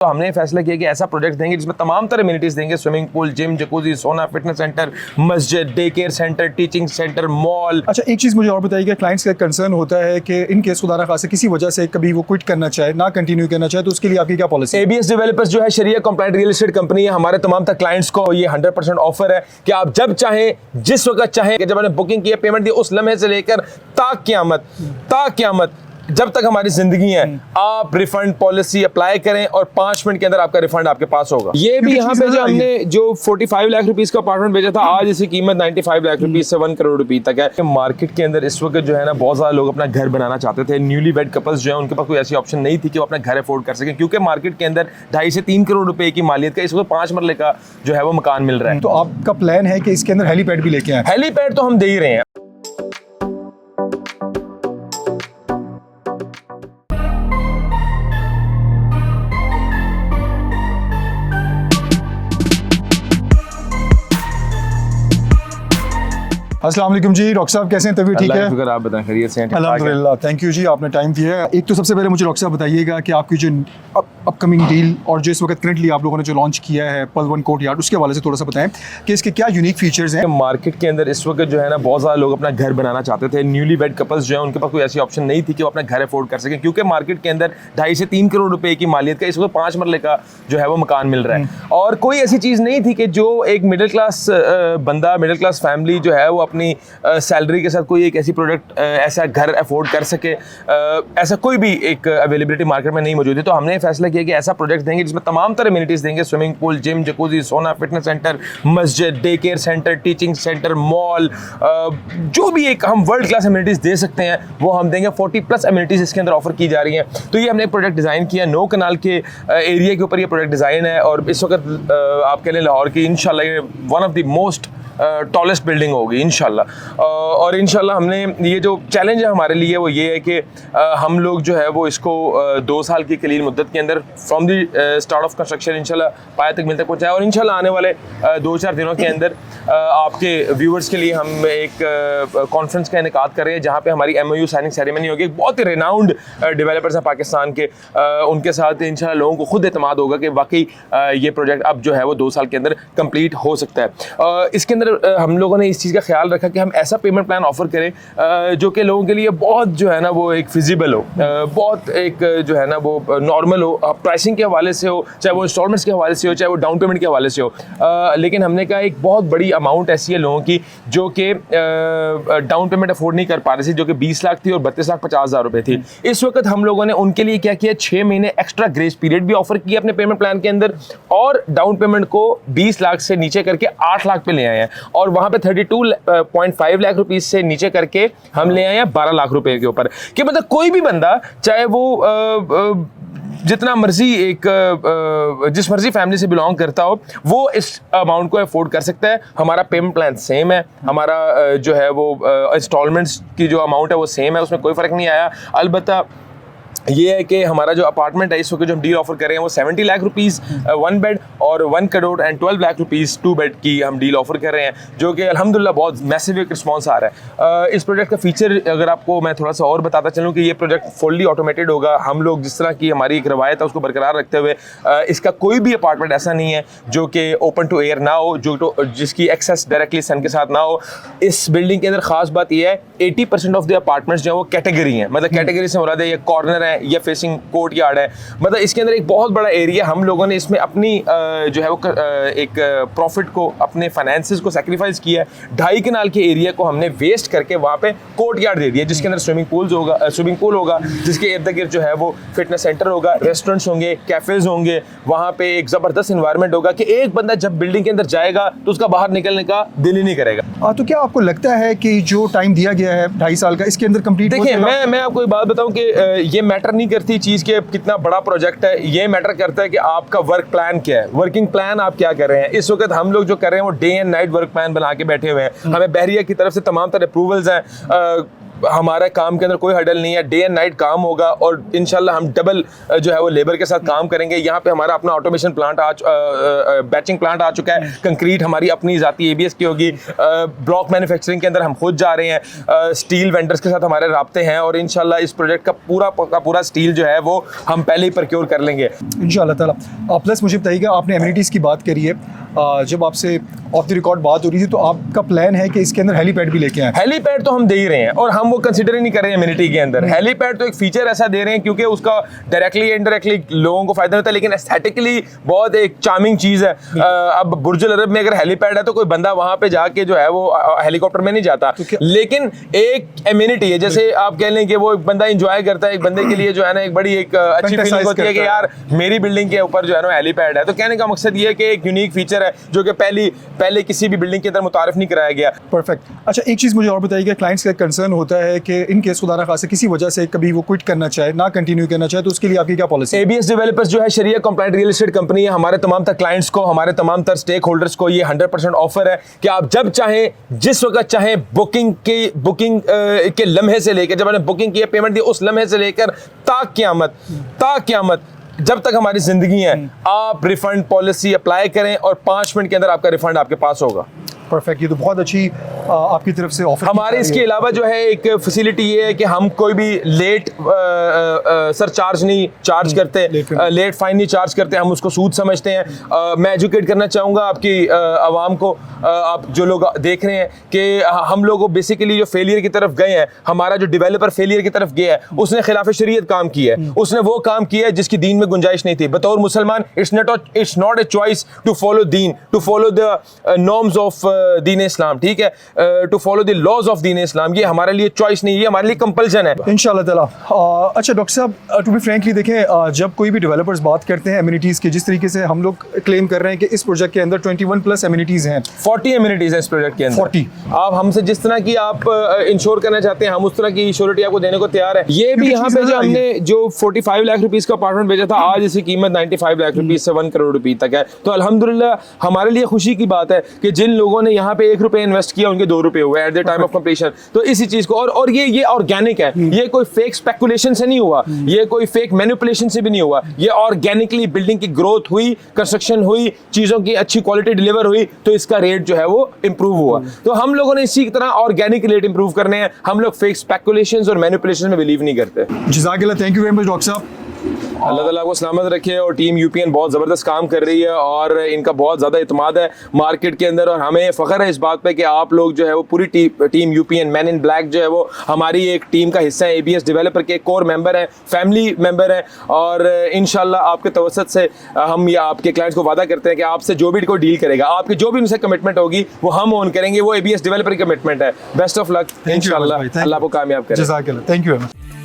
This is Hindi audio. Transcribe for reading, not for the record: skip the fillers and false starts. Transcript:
तो हमने फैसला किया कि ऐसा प्रोजेक्ट देंगे जिसमें तमाम तरह एमिनिटीज देंगे, स्विमिंग पूल, जिम, जकूजी, सोना, फिटनेस सेंटर, मस्जिद, day care centre, teaching centre, mall. अच्छा, एक चीज़ मुझे और बताइए कि क्लाइंट्स का कंसर्न होता है कि इन केस खुदा ना खास्ता किसी वजह से कभी वो क्विट करना चाहे, ना कंटिन्यू करना चाहे, तो उसके लिए आपकी क्या पॉलिसी है? ABS डेवलपर्स जो है शरिया कंप्लाइंट रियल एस्टेट कंपनी है। हमारे तमाम तक क्लाइंट्स को ये 100% ऑफर है कि आप जब चाहें, जिस वक्त चाहें, कि जब आपने बुकिंग की है, पेमेंट दी, उस लम्हे से लेकर ता क़यामत जब तक हमारी जिंदगी है, आप रिफंड पॉलिसी अप्लाई करें और 5 मिनट के अंदर आपका रिफंड आपके पास होगा। ये भी यहाँ पे जो हमने जो 45 लाख रुपीस का अपार्टमेंट भेजा था, आज इसकी कीमत 95 लाख रुपीस से 1 करोड़ रुपए तक है। मार्केट के अंदर इस वक्त जो है ना, बहुत ज्यादा लोग अपना घर बनाना चाहते थे। न्यूली वेड कपल्स जो है, उनके पास कोई ऐसी ऑप्शन नहीं थी कि वो अपना घर अफोर्ड कर सके, क्योंकि मार्केट के अंदर 2.5 से 3 करोड़ रुपए की मालियत का इस वक्त 5 मरले का जो है वो मकान मिल रहा है। तो आपका प्लान है कि इसके अंदर हेलीपैड भी लेके आए? हेलीपैड तो हम दे ही रहे हैं। अस्सलाम वालेकुम जी, डॉक्टर साहब कैसे हैं? तबीयत ठीक है? शुक्र, आप बताएं, खैरियत से हैं? अल्हम्दुलिल्लाह, थैंक यू जी, आपने टाइम दिया है। एक तो सबसे पहले मुझे डॉक्टर साहब बताइएगा कि आपकी जो अपकमिंग डील और जो इस वक्त करंटली आप लोगों ने जो लॉन्च किया है पल वन कोर्टयार्ड, उसके हवाले से थोड़ा सा बताएं कि इसके क्या यूनिक फीचर्स हैं। मार्केट के अंदर इस वक्त जो है ना, बहुत ज़्यादा लोग अपना घर बनाना चाहते थे। न्यूली वेड कपल्स जो है, उनके पास कोई ऐसी ऑप्शन नहीं थी कि वो अपना घर अफोर्ड कर सके, क्योंकि मार्केट के अंदर 2.5 से 3 करोड़ रुपए की मालियत का इस वक्त 5 मरले का जो है वो मकान मिल रहा है। और कोई ऐसी चीज़ नहीं थी कि जो एक मिडिल क्लास बंदा, मिडिल क्लास फैमिली जो है वो अपनी सैलरी के साथ कोई एक ऐसी प्रोडक्ट, ऐसा घर अफोर्ड कर सके, ऐसा कोई भी एक अवेलेबिलिटी मार्केट में नहीं मौजूद है। तो हमने फैसला किया कि ऐसा प्रोजेक्ट देंगे जिसमें तमाम तरह एमिनिटीज देंगे, स्विमिंग पूल, जिम, जकूजी, सोना, फिटनेस सेंटर, मस्जिद, day care centre, teaching centre, mall, जो भी एक हम वर्ल्ड क्लास एमिनिटीज दे सकते हैं वो हम देंगे। 40+ एमिनिटीज इसके अंदर ऑफर की जा रही हैं। तो ये हमने एक प्रोजेक्ट डिज़ाइन किया, 9 कनाल के एरिया के ऊपर ये प्रोजेक्ट डिज़ाइन है। और इस वक्त आपके लिए लाहौर की इंशाल्लाह ये one of the most tallest building होगी इंशाल्लाह। और इंशाल्लाह हमने ये जो चैलेंज है हमारे लिए वो ये है कि हम लोग जो है वो इसको 2 साल की कलील मुद्दत के अंदर from the start of construction इंशाल्लाह पाया तक मिलता पहुँचाए। और इंशाल्लाह आने वाले 2-4 दिनों के अंदर आपके व्यूवर्स के लिए हम एक कॉन्फ्रेंस का इनेकाद कर रहे हैं, जहाँ पे हमारी MOU साइनिंग सेरेमनी होगी। एक बहुत ही रेनाउंड डेवलपर्स हैं पाकिस्तान के, उनके साथ इंशाल्लाह लोगों को खुद एतमाद होगा कि वाकई ये प्रोजेक्ट अब जो है वो 2 साल के अंदर कंप्लीट हो सकता है। इसके अंदर हम लोगों ने इस चीज़ का ख्याल रखा कि हम ऐसा पेमेंट प्लान ऑफर करें जो कि लोगों के लिए बहुत जो है ना वो एक फिजिबल हो, बहुत एक जो है ना वो नॉर्मल हो, प्राइसिंग के हवाले से हो, चाहे वो इंस्टॉलमेंट्स के हवाले से हो, चाहे वो डाउन पेमेंट के हवाले से हो। लेकिन हमने कहा एक बहुत बड़ी अमाउंट ऐसी है लोगों की जो कि डाउन पेमेंट अफोर्ड नहीं कर पा रही थी, जो कि 20 लाख थी और 32,50,000 रुपये थी। इस वक्त हम लोगों ने उनके लिए क्या किया, 6 महीने एक्स्ट्रा ग्रेस पीरियड भी ऑफर किया अपने पेमेंट प्लान के अंदर, और डाउन पेमेंट को 20 लाख से नीचे करके 8 लाख पे ले आए हैं। और वहाँ पे 32.5 लाख रुपीस से नीचे करके हम ले आए हैं 12 लाख रुपए के ऊपर। कि मतलब कोई भी बंदा, चाहे वो जितना मर्जी जिस मर्जी फैमिली से बिलोंग करता हो, वो इस अमाउंट को अफोर्ड कर सकता है। हमारा पेमेंट प्लान सेम है, हमारा जो है वो इंस्टॉलमेंट्स की जो अमाउंट है वो सेम है, उसमें कोई फ़र्क नहीं आया। अलबत्ता ये है कि हमारा जो अपार्टमेंट है इस वक्त जो हम डील ऑफर कर रहे हैं वो 70 लाख रुपीस 1 बेड और 1 crore and 12 lakh rupees 2 bed की हम डील ऑफर कर रहे हैं, जो कि अल्हम्दुलिल्लाह बहुत मैसिव एक रिस्पॉन्स आ रहा है। इस प्रोजेक्ट का फीचर अगर आपको मैं थोड़ा सा और बताता चलूँ कि ये प्रोजेक्ट फुल्ली ऑटोमेटेड होगा। हम लोग जिस तरह की हमारी एक रवायत है उसको बरकरार रखते हुए, इसका कोई भी अपार्टमेंट ऐसा नहीं है जो कि ओपन टू एयर ना हो, जिसकी एक्सेस डायरेक्टली सन के साथ ना हो। इस बिल्डिंग के अंदर खास बात यह है 80% ऑफ द अपार्टमेंट्स जो है वो कैटेगरी हैं, मतलब कैटेगरी से मुराद है ये कॉर्नर है, ये फेसिंग कोर्ट यार्ड है, मतलब इसके अंदर एक बहुत बड़ा एरिया हम लोगों ने इसमें अपनी जो है वो एक प्रॉफिट को, अपने फाइनेंसेस को सैक्रिफाइस किया है। 2.5 कनाल के एरिया को हमने वेस्ट करके वहाँ पे कोर्ट यार्ड दे दिया, जिसके अंदर स्विमिंग पूल होगा, जिसके इर्द गिर्द जो है वो फिटनेस सेंटर होगा, रेस्टोरेंट्स होंगे, कैफेज होंगे, वहाँ पे एक ज़बरदस्त इन्वायरमेंट होगा कि एक बंदा जब बिल्डिंग के अंदर जाएगा तो उसका बाहर निकलने का दिल ही नहीं करेगा। तो क्या आपको लगता है कि जो टाइम दिया गया है 2.5 साल का, इसके अंदर कंप्लीट? देखिए, मैं आपको एक बात बताऊं कि ये मैटर नहीं करती चीज़ के कितना बड़ा प्रोजेक्ट है, ये मैटर करता है कि आपका वर्क प्लान क्या है, वर्किंग प्लान आप क्या कर रहे हैं। इस वक्त हम लोग जो कर रहे हैं वो day and night work plan बना के बैठे हुए हैं। हमें बहरिया की तरफ से तमाम तरह अप्रूवल्स हैं, हमारा काम के अंदर कोई हडल नहीं है, डे एंड नाइट काम होगा और इंशाल्लाह हम डबल जो है वो लेबर के साथ काम करेंगे। यहाँ पे हमारा अपना ऑटोमेशन प्लांट बैचिंग प्लांट आ चुका है, कंक्रीट हमारी अपनी जाती ABS की होगी, ब्लॉक मैन्युफैक्चरिंग के अंदर हम खुद जा रहे हैं, स्टील वेंडर्स के साथ हमारे राब्ते हैं और इंशाल्लाह इस प्रोजेक्ट का पूरा स्टील जो है वो हम पहले ही प्रोक्योर कर लेंगे इंशाल्लाह ताला। प्लस मुझे बताइएगा, आपने एमिनिटीज़ की बात करी है, जब आपसे ऑफ द रिकॉर्ड बात हो रही थी तो आपका प्लान है कि इसके अंदर हेलीपैड भी लेके आए। हेलीपैड तो हम दे ही रहे हैं और हम वो कंसिडर ही नहीं कर रहे हैं एमिनिटी के अंदर। हेलीपैड तो एक फीचर ऐसा दे रहे हैं क्योंकि उसका डायरेक्टली इनडायरेक्टली लोगों को फायदा होता है, लेकिन एस्थेटिकली बहुत एक चार्मिंग चीज़ है। अब बुर्ज अल अरब में अगर हेलीपैड है तो कोई बंदा वहाँ पे जाके जो है वो हेलीकॉप्टर में नहीं जाता, लेकिन एक एमिनिटी है, जैसे आप कह लें कि वो एक बंदा इंजॉय करता है, एक बंदे के लिए जो है ना एक बड़ी एक अच्छी फीलिंग होती है कि यार मेरी बिल्डिंग के ऊपर जो है ना हेलीपैड है। तो कहने का मकसद ये है कि एक यूनिक फीचर है जो कि पहले किसी भी बिल्डिंग के अंदर मुतारिफ नहीं कराया गया। परफेक्ट। अच्छा, एक चीज़ मुझे और बताइएगा, क्लाइंट्स का कंसर्न होता है कि इन केस खुदा ना खासा किसी वजह से कभी वो क्विट करना चाहे, ना कंटिन्यू करना चाहे, तो उसके लिए आपकी क्या पॉलिसी है? ABS डेवलपर्स जो है शरिया कंप्लाइंट रियल एस्टेट कंपनी है। हमारे तमाम तर क्लाइंट्स को, हमारे तमाम तर स्टेक होल्डर्स को ये 100% ऑफर है कि आप जब चाहें, जिस वक्त चाहें, बुकिंग के लम्हे से लेकर, जब आपने बुकिंग की पेमेंट दी उस लम्हे से लेकर ता क़यामत जब तक हमारी जिंदगी है, आप रिफंड पॉलिसी अप्लाई करें और 5 मिनट के अंदर आपका रिफंड आपके पास होगा। परफेक्ट, ये तो बहुत अच्छी आपकी तरफ से ऑफर। हमारे इसके अलावा जो है एक फैसिलिटी ये है कि हम कोई भी लेट सरचार्ज नहीं चार्ज करते, लेट फाइन नहीं चार्ज करते, हम उसको सूद समझते हैं। मैं एजुकेट करना चाहूँगा आपकी आवाम को, आप जो लोग देख रहे हैं कि हम लोग बेसिकली जो फेलियर की तरफ गए हैं, हमारा जो डेवलपर फेलियर की तरफ गया है उसने खिलाफ शरीयत काम किया है, उसने वो काम किया है जिसकी दीन में गुंजाइश नहीं थी। बतौर मुसलमान it's not a choice to follow दीन, to follow the norms of दीन इस्लाम, ठीक है, to follow the laws of दीन इस्लाम। ये हमारे लिए चॉइस नहीं है, हमारे लिए कंपल्शन है इंशाल्लाह ताला। अच्छा डॉक्टर साहब, टू बी फ्रैंकली देखें, जब कोई भी डेवलपर्स बात करते हैं एमिनिटीज़ की, जिस तरीके से हम लोग क्लेम कर रहे हैं कि इस प्रोजेक्ट के अंदर 21+ एमिनिटीज़ हैं, 40 एमिनिटीज़ हैं इस प्रोजेक्ट के अंदर। 40 आप हमसे जिस तरह की आप इंश्योर करना चाहते हैं, हम उस तरह की श्योरिटी आपको देने को तैयार है। ये भी यहाँ पे जो हमने जो 45 लाख रुपीस का अपार्टमेंट बेचा था, आज इसकी कीमत 95 लाख रुपीस से 1 करोड़ रुपए तक है। तो अल्हम्दुलिल्लाह हमारे लिए खुशी की बात है कि जिन लोगों ने यहाँ पे 1 रुपए इन्वेस्ट किया उनके 2 रुपए हुए at the time of completion. तो इसी चीज को और ये ऑर्गेनिक है, ये कोई फेक स्पेकुलेशन से नहीं हुआ, ये कोई फेक मैनिपुलेशन से भी नहीं हुआ, ये ऑर्गेनिकली बिल्डिंग की ग्रोथ हुई, कंस्ट्रक्शन हुई, चीजों की अच्छी क्वालिटी डिलीवर हुई, तो इसका रेट जो है वो इंप्रूव हुआ। तो हम लोगों ने इसी तरह ऑर्गेनिक रेट इंप्रूव करने हैं, हम लोग फेक स्पेकुलेशंस और मैनिपुलेशन में बिलीव नहीं करते। जज़ाकल्लाह, thank you very much doctor साहब। अल्लाह ताला को सलामत रखे और टीम यूपीएन बहुत ज़बरदस्त काम कर रही है और इनका बहुत ज़्यादा इत्मीनान है मार्केट के अंदर और हमें फ़ख्र है इस बात पे कि आप लोग जो है वो पूरी टीम यूपीएन मैन इन ब्लैक जो है वो हमारी एक टीम का हिस्सा है, ABS डेवलपर के कोर मेंबर हैं, फैमिली मेंबर हैं और इंशाल्लाह आपके तवसत से हम या आपके क्लाइंट्स को वादा करते हैं कि आपसे जो भी कोई डील करेगा, आपकी जो भी उनसे कमिटमेंट होगी वो हम ऑन करेंगे, वो ABS डेवलपर की कमिटमेंट है। बेस्ट ऑफ लक, इंशाल्लाह अल्लाह को कामयाब करे। जज़ाकल्लाह, थैंक यू वेरी मच।